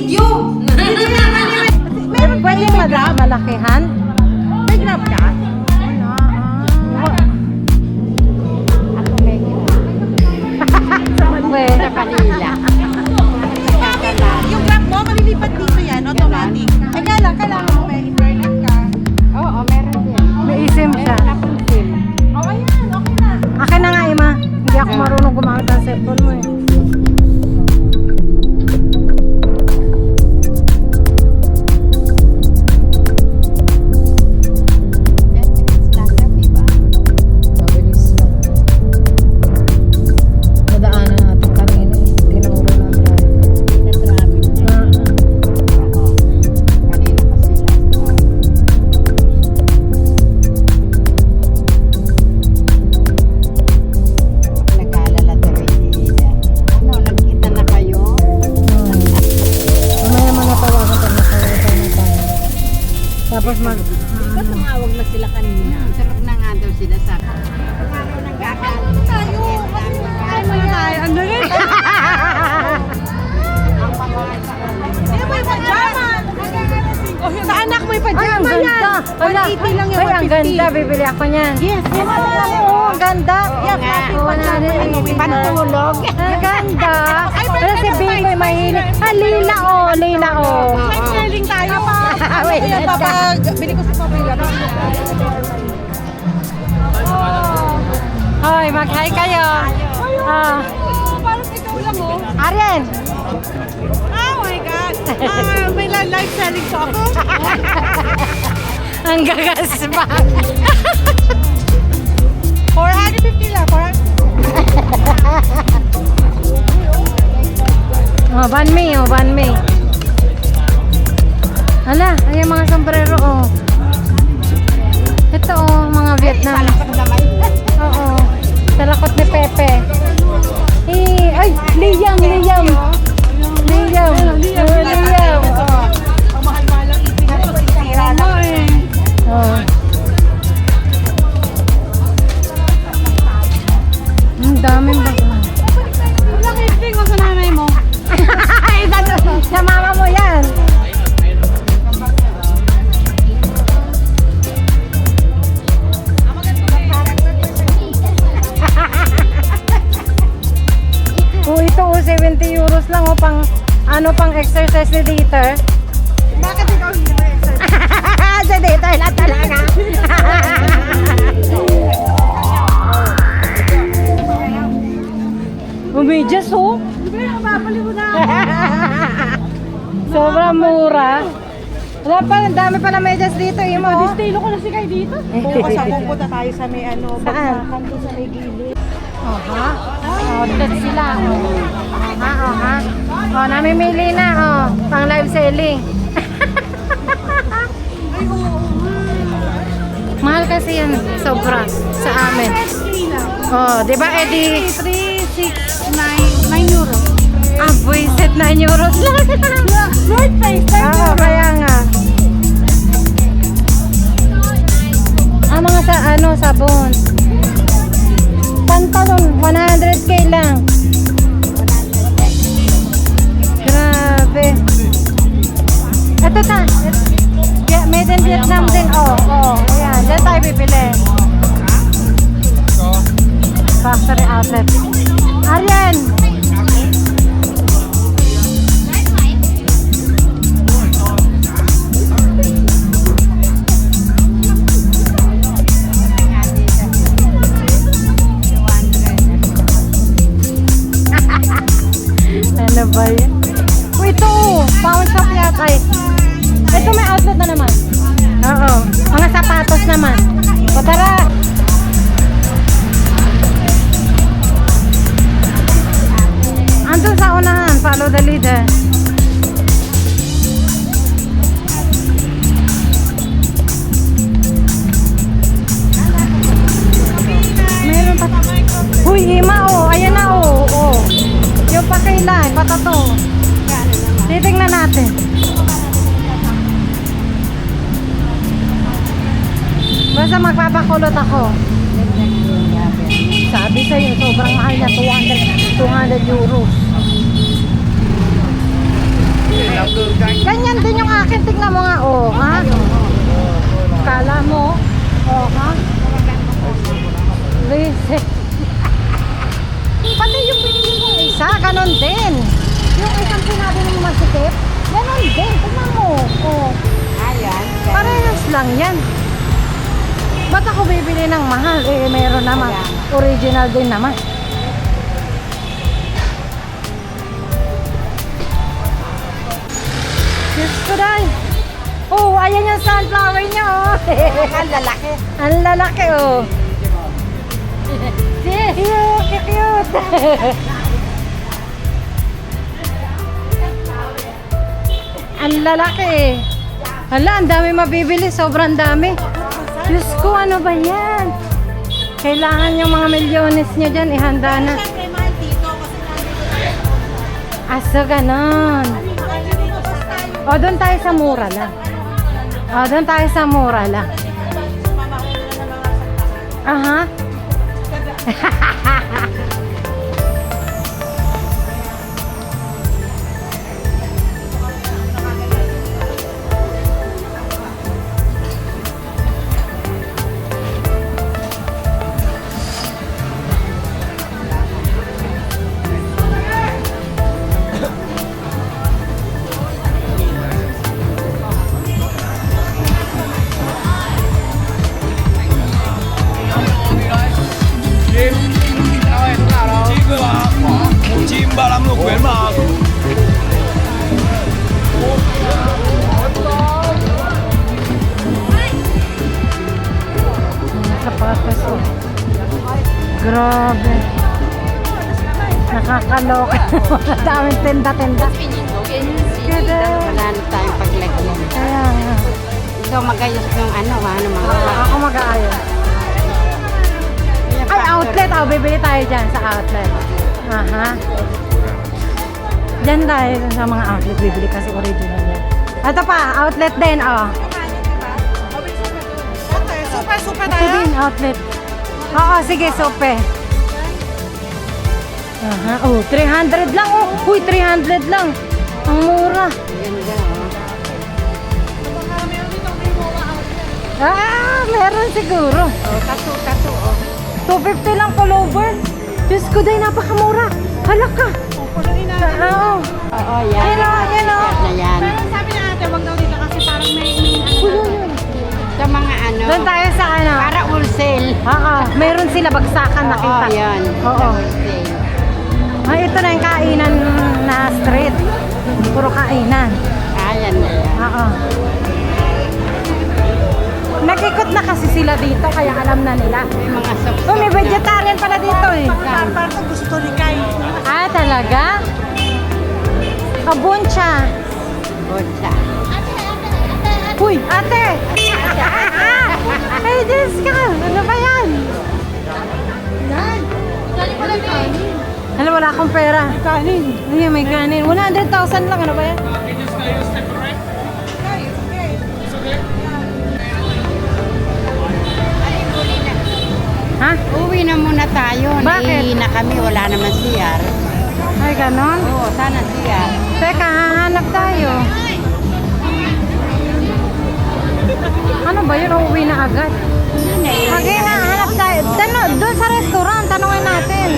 video. Meron pwede malakihan? May grab ka? Ako may sa Manila. Yung grab mo, malilipat dito yan, automatic. Ay, kailangan mo may internet ka. Oo, meron din. May SIM siya. Oh, ayan, okay na. Akin na nga, Ima. Hindi ako marunong gumamit ng cellphone mo eh. Mabilis lang. Nadaanan natin kanina eh. Tinuro ng driver. Nag-aalala tuloy nila. Ano, nagkita na kayo? Mamaya mga tawagan pa na tayo na tayo. Tapos Diba tumawag na sila kanina? Sarap na nga daw sila sa akin. Nagkakalit tayo. Ano na tayo? Ano rin? Hindi mo yung pajama. Oh, sa anak mo yung Ay, ang pajama yan. ganda! 180 lang yung Ay, ang 150. ganda! Bibili ako niyan. Yes, yes. Oo, ang ganda! Yes, Oo, pati pantulog. ang ganda! Pero si Bingoy mahilig. Ah, lila oh! Lila oh! Live selling tayo. Wait, Kaya bili ko sa Pabila. Hoy, mag-hi kayo! Ah, Parang ikaw lang oh. Aryan! Oh my God. May live selling po ako. Ang gagas pa! 450 lang. Oh, banmi oh, banmi. Hala, ay mga sombrero oh. Ito oh, mga Vietnam. Oo. Salakot ni Pepe. Ay, Liam. Liam. Oh. Ang mahal-mahal lang ipinatira mo eh. Oh. Ang daming bag. Wala kayo iping mo sa nanay mo. Sa mama mo yan. Ito 70 euros lang oh, pang pang exercise ni Dieter. Bakit ikaw hindi mo exercise? Si Dieter na talaga. Umedyas oh. Hindi, mababali mo na. Sobrang mura. Wala pa, ang dami pa na medyas dito, Imo. Distilo ko na si Kay dito. Bukas pupunta tayo sa may Saan? kanto sa may gilid. Oh, ha? Outlet sila. Ha? Oh, namimili na, oh. Pang live selling. Mahal kasi yan, sobra, sa amin. Oh, di ba, Eddie? 9 euro. Ah, buisit, 9 euros lang. North Face, Oo, kaya nga. Ah, mga sabon. Pantalon, 100k lang. Grabe. Ito ta. Yeah, made in Vietnam din. Oh. Ayan, dyan tayo bibili. Factory outlet. Aryan! Ano ba yun? Oh, ito! Pound shop yata eh. Ito may outlet na naman. Oo. Mga sapatos naman. O tara! Andun sa unahan. Follow the leader. Meron pa. Uy, Ima oh. Ayan na oh. Yung pakailan, patato. Titingnan natin. Basta magpapakulot ako. Sabi sa'yo, sobrang mahal niya. 200 euros. Ganyan din yung akin. Tingnan mo nga, oh, ha? Kala mo, oh, ha? Reset. Pati yung binili mo isa, ganon din. Yung isang sinabi mo masikip, ganon din. Tingnan mo, oh. Ayan. Parehas lang yan. Ba't ako bibili ng mahal? Eh, meron naman. Original din naman. Diyos ko dahil. Oh, ayan yung sunflower niya, oh. Ang lalaki. Ang lalaki, oh. Cute, cute. Ang lalaki, eh. Hala, ang dami mabibili. Sobrang dami. Diyos ko, ano ba yan? Kailangan yung mga milyones nyo dyan, ihanda na. Aso, ganon. O, doon tayo sa mura lang. O, doon tayo sa mura lang. Aha. Sapatos, oh. Grabe. Nakakaloka. Daming tenda-tenda. Kada. Wala na tayong paglagyan. Kaya nga. Ikaw magayos yung ano mga. Ako mag-aayos. Ay, outlet. Oh, bibili tayo dyan sa outlet. Aha. Dyan tayo sa mga outlet. Bibili kasi original yan. Ito pa, outlet din, oh. Super Ito din, outlet. Oo, sige, sope. Aha, oh, 300 lang, oh. Uy, 300 lang. Ang mura. Ganda, oh. Ah, meron siguro. Oh, kaso, oh. 250 lang pullover. Diyos ko, day, napakamura. Halak ka. Oo. Oo, yan. Yan o, yan o. Na yan. Pero sabi na ate, wag daw dito kasi parang may ano. Sa mga ano. Doon tayo sa ano. Para wholesale. Oo, meron sila bagsakan nakita. Oo, yan. Oo. Sa wholesale. Ay, ito na yung kainan na street. Puro kainan. Ayan na yan. Oo. Nag-ikot na kasi sila dito, kaya alam na nila. May mga sok-sok. Oh, may vegetarian pala dito eh. Parang gusto ni Kai. Ah, talaga? Abuncha. Botsa. Uy, ate! Ay, Diyos ka! Ano ba yan? Alam, wala akong pera. Kanin. Ay, may kanin. 100,000 lang. Ano ba yan? Ha? Uwi na muna tayo. Bakit? Naihi na kami. Wala naman CR. Ay, ganon. Oo, sana CR. Teka, hahanap tayo. Ano ba yun? Uuwi na agad. Okay na, hanap tayo. Doon sa restaurant, tanongin natin.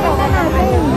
Tanongin natin.